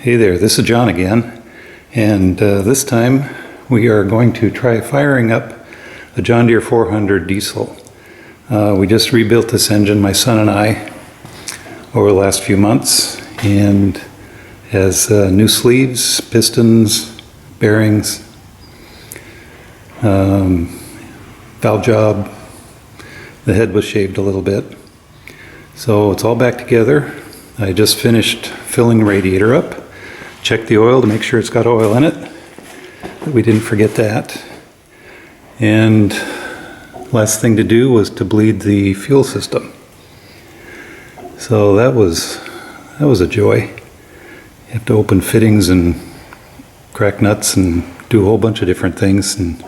Hey there, this is John again, and this time we are going to try firing up the John Deere 400 diesel. We just rebuilt this engine, my son and I, over the last few months, and has new sleeves, pistons, bearings, valve job. The head was shaved a little bit. So it's all back together. I just finished filling the radiator up. Check the oil to make sure it's got oil in it. We didn't forget that. And last thing to do was to bleed the fuel system. So that was a joy. You have to open fittings and crack nuts and do a whole bunch of different things. And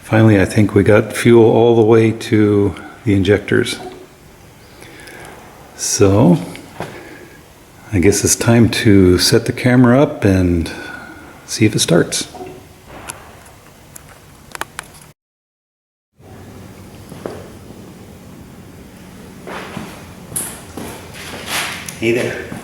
finally, I think we got fuel all the way to the injectors. So I guess it's time to set the camera up and see if it starts. Hey there.